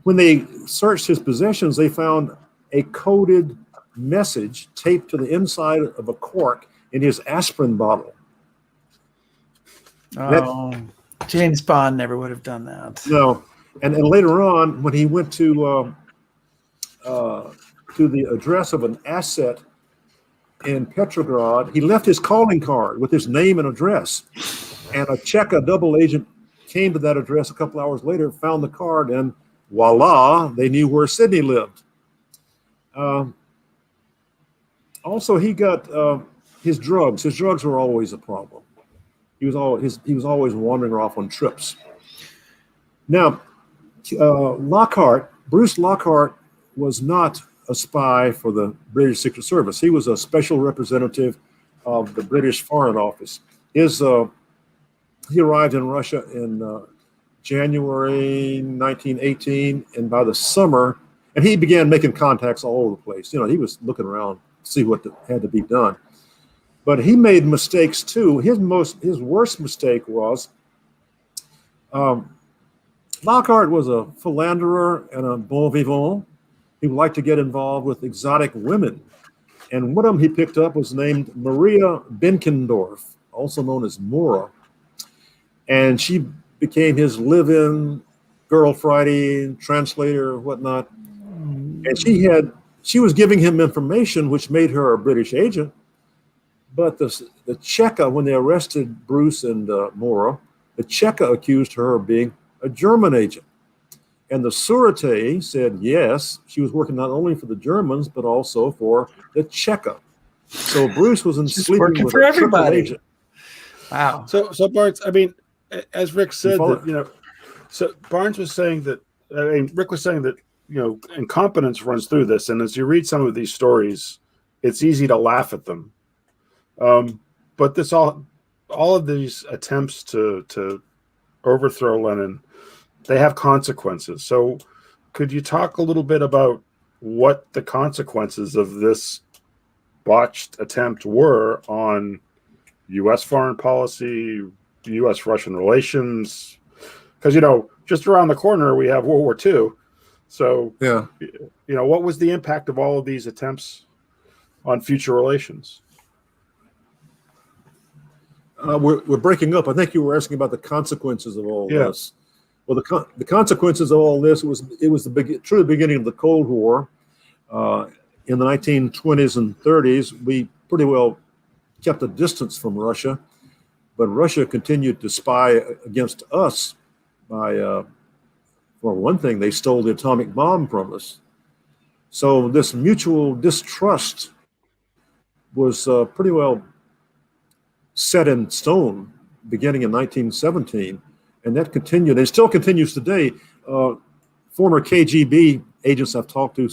when they searched his possessions, they found a coded message taped to the inside of a cork in his aspirin bottle. James Bond never would have done that. No, and later on, when he went to the address of an asset in Petrograd, he left his calling card with his name and address. And a Cheka double agent came to that address a couple hours later, found the card, and voila, they knew where Sidney lived. Also, he got his drugs. His drugs were always a problem. He was always wandering off on trips. Now, Bruce Lockhart was not a spy for the British Secret Service. He was a special representative of the British Foreign Office. He arrived in Russia in January 1918, and by the summer, and he began making contacts all over the place. He was looking around to see what had to be done. But he made mistakes too. His worst mistake was Lockhart was a philanderer and a bon vivant. He would like to get involved with exotic women. And one of them he picked up was named Maria Benkendorf, also known as Mora. And she became his live-in girl Friday, translator, whatnot. And she was giving him information which made her a British agent. But the Cheka, when they arrested Bruce and Mora, the Cheka accused her of being a German agent. And the Sûreté said, yes, she was working not only for the Germans, but also for the Cheka. So Bruce was sleeping with a triple agent. Wow. So Barnes, I mean, as Rick said, so Barnes was saying that, Rick was saying that, incompetence runs through this. And as you read some of these stories, it's easy to laugh at them. But this all of these attempts to overthrow Lenin, they have consequences. So could you talk a little bit about what the consequences of this botched attempt were on U.S. foreign policy, U.S.-Russian relations? Because, just around the corner, we have World War II. So, yeah, what was the impact of all of these attempts on future relations? We're breaking up. I think you were asking about the consequences of all this. Well, the consequences of all this it was the true beginning of the Cold War. In the 1920s and 30s, we pretty well kept a distance from Russia, but Russia continued to spy against us by, for one thing, they stole the atomic bomb from us. So this mutual distrust was pretty well set in stone beginning in 1917, and that continued. It still continues today. Former KGB agents I've talked to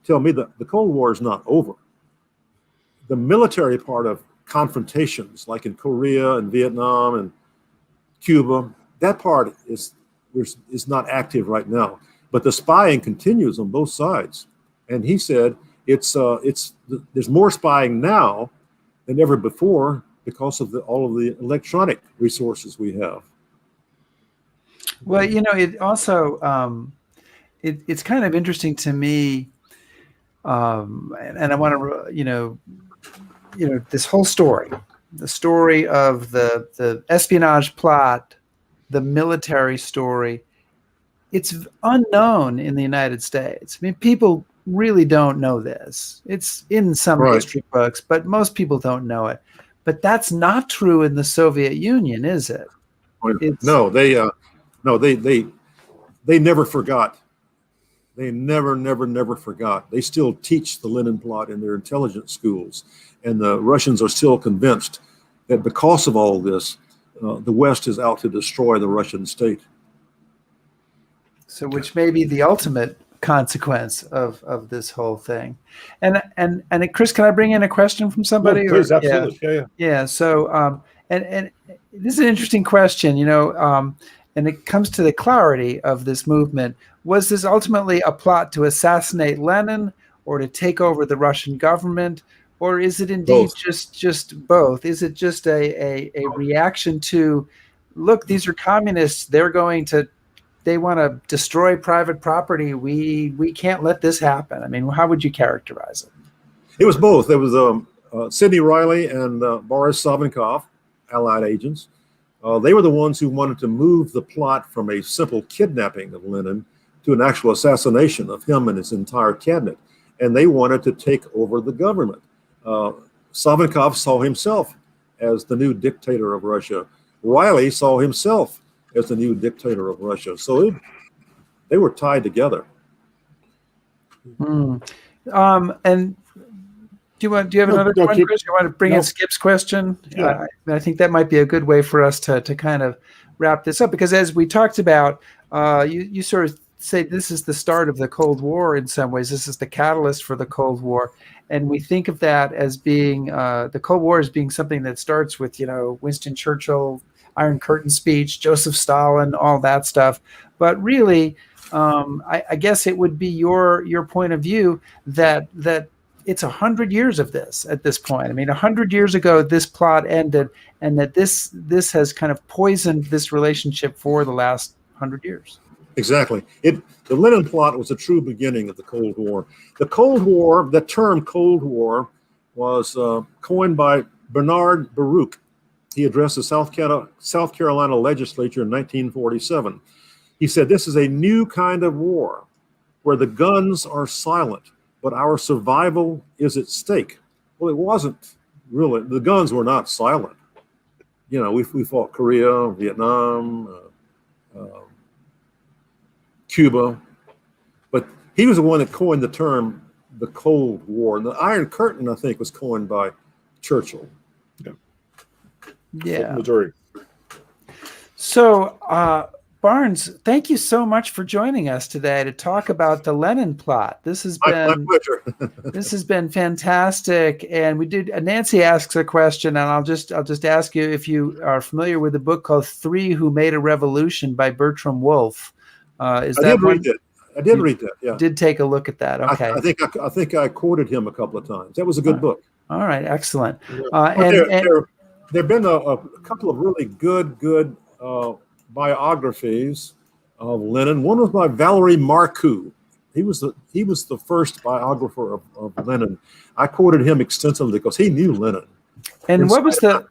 tell me that the Cold War is not over. The military part of confrontations, like in Korea and Vietnam and Cuba, that part is not active right now. But the spying continues on both sides. And he said there's more spying now than ever before because of all of the electronic resources we have. Well, it also it's kind of interesting to me, and I want to this whole story, the story of the espionage plot, the military story. It's unknown in the United States. I mean, people really don't know this. It's in some history books, but most people don't know it. But that's not true in the Soviet Union, is it? No, they never forgot. They never forgot. They still teach the Lenin Plot in their intelligence schools, and the Russians are still convinced that because of all this, the West is out to destroy the Russian state. So, which may be the ultimate consequence of this whole thing. And Chris, can I bring in a question from somebody? No, please, absolutely. Yeah. So, and this is an interesting question, and it comes to the clarity of this movement. Was this ultimately a plot to assassinate Lenin or to take over the Russian government? Or is it indeed just both? Is it just a reaction to, look, these are communists, they want to destroy private property. We can't let this happen. I mean, how would you characterize it? It was both. There was Sidney Riley and Boris Savinkov, Allied agents. They were the ones who wanted to move the plot from a simple kidnapping of Lenin to an actual assassination of him and his entire cabinet. And they wanted to take over the government. Savinkov saw himself as the new dictator of Russia. Riley saw himself as the new dictator of Russia. So they were tied together. And do you have another one, Chris? You want to bring in Skip's question? Yeah. I think that might be a good way for us to kind of wrap this up, because as we talked about, you sort of say this is the start of the Cold War in some ways. This is the catalyst for the Cold War. And we think of that as being, the Cold War as being something that starts with, Winston Churchill, Iron Curtain speech, Joseph Stalin, all that stuff. But really, I guess it would be your point of view that it's 100 years of this at this point. I mean, 100 years ago, this plot ended, and that this has kind of poisoned this relationship for the last 100 years. Exactly. The Lenin Plot was the true beginning of the Cold War. The Cold War, the term Cold War, was coined by Bernard Baruch. He addressed the South Carolina legislature in 1947. He said, "This is a new kind of war where the guns are silent, but our survival is at stake." Well, it wasn't really. The guns were not silent. We fought Korea, Vietnam, Cuba, but he was the one that coined the term the Cold War. And the Iron Curtain, I think, was coined by Churchill. Yeah. Missouri. So, Barnes, thank you so much for joining us today to talk about the Lenin Plot. This has been my pleasure. This has been fantastic. And we did. Nancy asks a question, and I'll just ask you if you are familiar with a book called "Three Who Made a Revolution" by Bertram Wolfe. I did read that. Yeah, did take a look at that. Okay. I think I quoted him a couple of times. That was a good book. All right, excellent. There have been a couple of really good biographies of Lenin. One was by Valery Marcoux. He was the first biographer of Lenin. I quoted him extensively because he knew Lenin. And what was the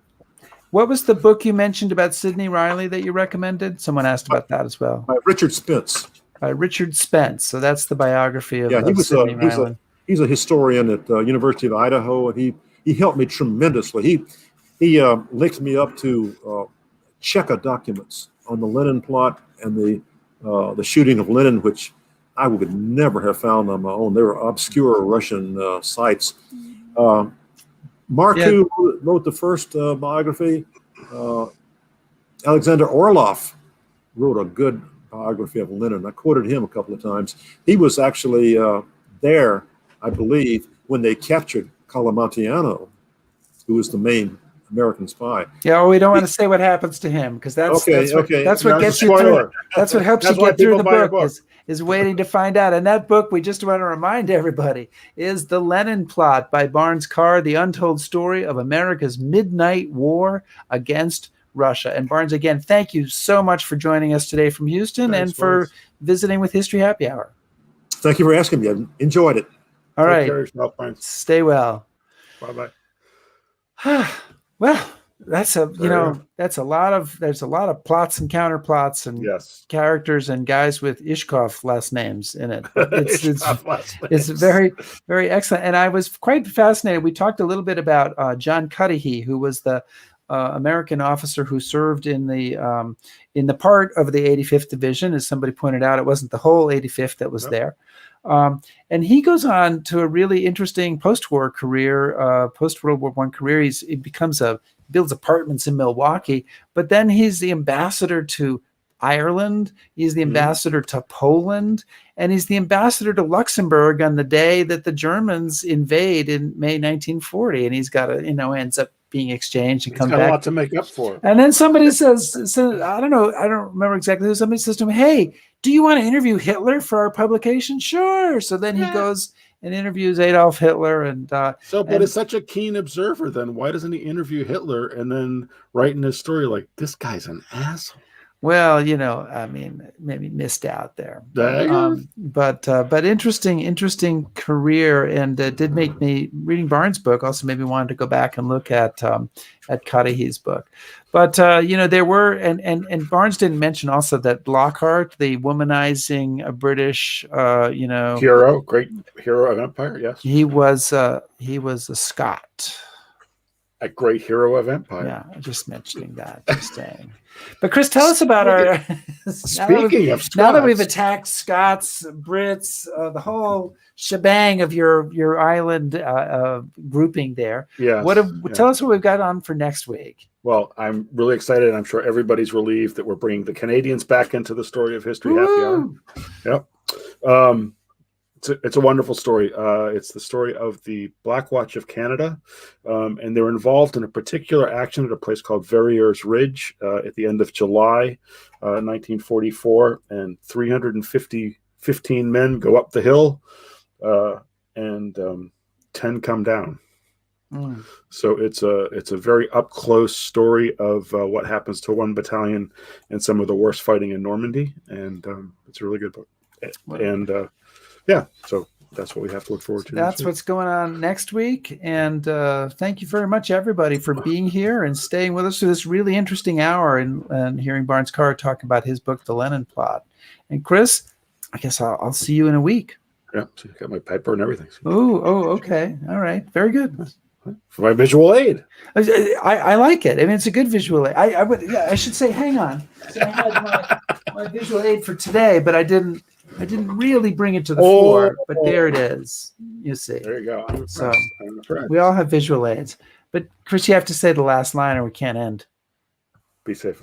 What was the book you mentioned about Sidney Riley that you recommended? Someone asked about that as well. By Richard Spence. By Richard Spence. So that's the biography of, Sidney Riley. He's a historian at the University of Idaho, and he helped me tremendously. He linked me up to Cheka documents on the Lenin Plot and the shooting of Lenin, which I would never have found on my own. They were obscure Russian sites. Marku wrote the first biography. Alexander Orlov wrote a good biography of Lenin. I quoted him a couple of times. He was actually there, I believe, when they captured Calamantiano, who was the main American spy. Yeah, well, we don't want to say what happens to him, because that's what gets you through it. That's what helps you get through the book. Is waiting to find out. And that book, we just want to remind everybody, is The Lenin Plot by Barnes Carr, the untold story of America's midnight war against Russia. And Barnes, again, thank you so much for joining us today from Houston. Thanks, and for visiting with History Happy Hour. Thank you for asking me. I enjoyed it. All right. Take care of yourself, Barnes. Stay well. Bye-bye. Well, there's a lot of plots and counterplots and characters and guys with Ishkov last names in it. It's very, very excellent. And I was quite fascinated. We talked a little bit about John Cudahy, who was the American officer who served in the part of the 85th Division. As somebody pointed out, it wasn't the whole 85th that was there. And he goes on to a really interesting post-war career, post-World War I career. He builds apartments in Milwaukee, but then he's the ambassador to Ireland. He's the ambassador to Poland, and he's the ambassador to Luxembourg on the day that the Germans invade in May 1940. And he's got ends up being exchanged and come back. A lot to make up for. And then somebody says, I don't remember exactly who. Somebody says to him, "Hey, do you want to interview Hitler for our publication?" Sure. So then he goes and interviews Adolf Hitler. But it's such a keen observer, then why doesn't he interview Hitler and then write in his story like, this guy's an asshole? Well, maybe missed out there. But interesting career, and did make me, reading Barnes' book also made me want to go back and look at Cudahy's book. But there were, and Barnes didn't mention also that Lockhart, the womanizing British hero, great hero of empire, yes, he was a Scot. A great hero of empire. Yeah, just mentioning that. Just saying. But Chris, tell us about our. Speaking of Scots, now that we've attacked Scots, Brits, the whole shebang of your island grouping there. Yeah. Tell us what we've got on for next week. Well, I'm really excited. I'm sure everybody's relieved that we're bringing the Canadians back into the story of history. Woo! Happy hour. Yep. It's a wonderful story. It's the story of the Black Watch of Canada, and they're involved in a particular action at a place called Verrières Ridge at the end of July 1944, and 315 men go up the hill, and 10 come down. Mm. So it's a very up close story of what happens to one battalion and some of the worst fighting in Normandy, and it's a really good book. And so that's what we have to look forward to. That's what's going on next week. And thank you very much, everybody, for being here and staying with us for this really interesting hour and hearing Barnes Carr talk about his book, The Lenin Plot. And Chris, I guess I'll see you in a week. Yeah, so you got my paper and everything. Oh, okay. All right. Very good. For my visual aid. I like it. I mean, it's a good visual aid. I should say, hang on. So I had my visual aid for today, but I didn't really bring it to the floor, but there it is. You see. There you go. I'm impressed. We all have visual aids. But Chris, you have to say the last line or we can't end. Be safe.